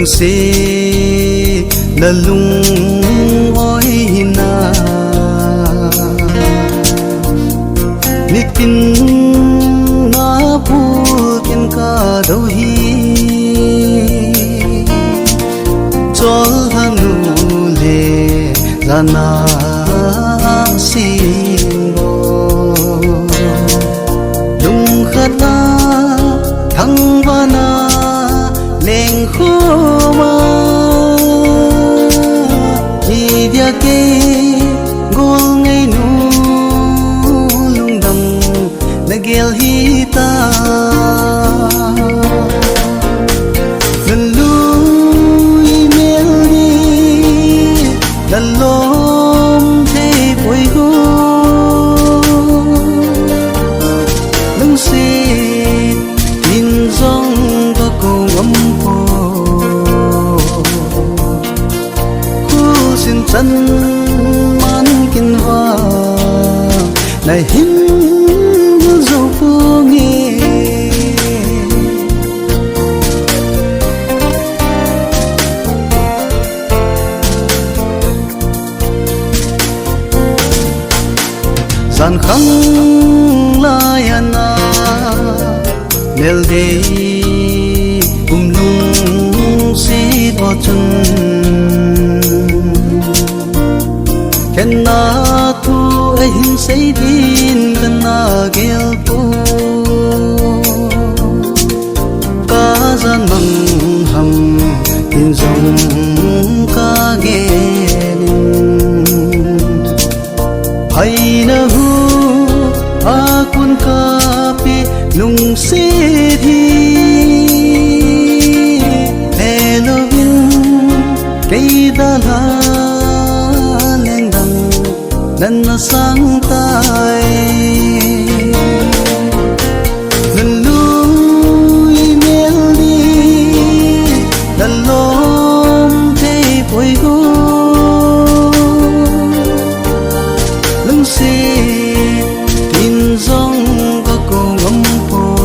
lung se la lung oi hina nitin na pu kin ka do hi chol hanu le lana singo lung khata thăng vana leng khoma ni dia ke gol ngai nu lung dam na gel hi ta lui mel ni dalom te poi go lung se in zong ga ko ngam po sin chân man kin wa na hin zo pu nge san khang la ya na nel de lung si do chân na thu ai hin sei din kan na gel pu ka zan mang ham in zong ka gelin hai na hu a kun ka pi lung se thi Halloween cây da la lần nó sáng tay lần lui mel đi lần lom thế bồi go lưng xe tin rong có cô ngắm po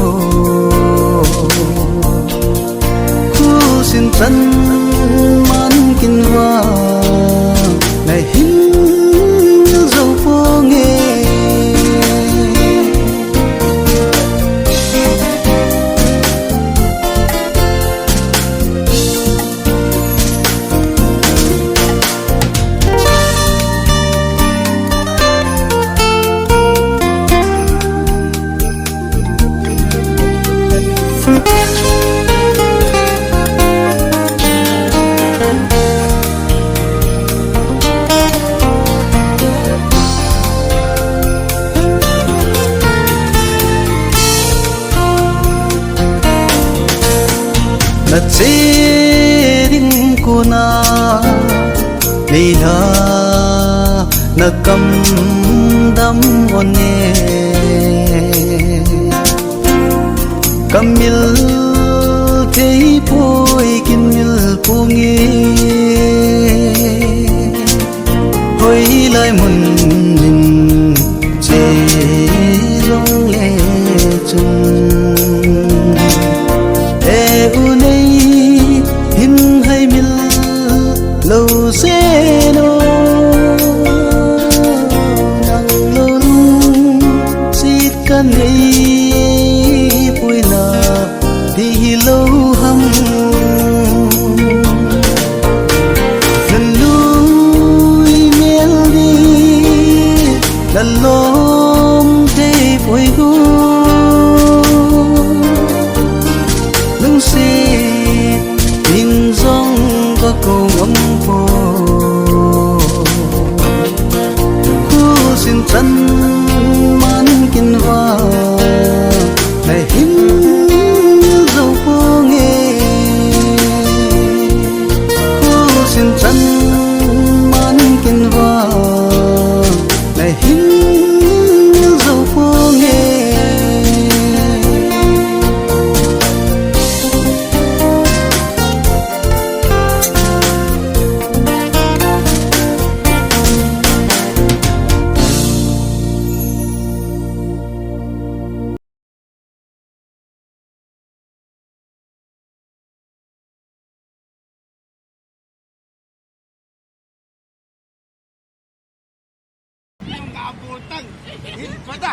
khu xin chân man kinh hoa này hin na cherin kuna leila na kam dam one kamil thei poi kinil pungi hoi lai mun nin che rong le chung lâu xe no nang lo lung sit kan ei pui na đi lâu hâm lần lui mel đi lần lom thế pui go lung xe tin rong có cô ngắm po khu xin chân man kin wa ามโบตั้งหินมาจ้ะ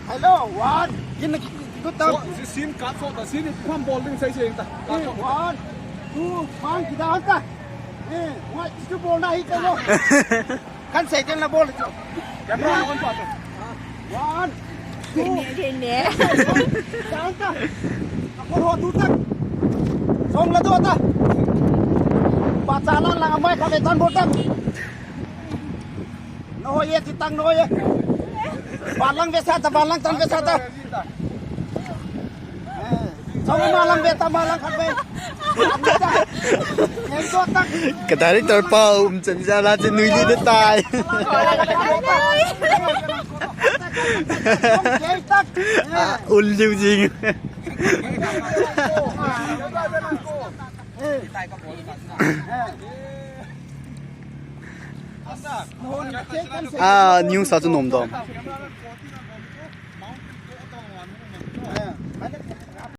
ฮัลโหลวานกินก็เติมซินการ์ดโฟต์ซินความโบลิ่งใส่เสียงตาวานดูฟังกี่ดาวจ้ะนี่ว่าจะโบน่าอีกแล้วขันเสร็จกันละโบเลยจ้ะอย่าพลาดวันก่อนวานดูเนี่ยดาวจ้ะโคตรดูตั้งส่งละตัวจ้ะpacaran lang amay kakitan butang noye titang noye balang besata balang tan besata sama malang beta malang khabe enso tak Kadari terpau Macam salah nuôi đi đến tai Ul liu jing À, nhưng sao cho nôm đó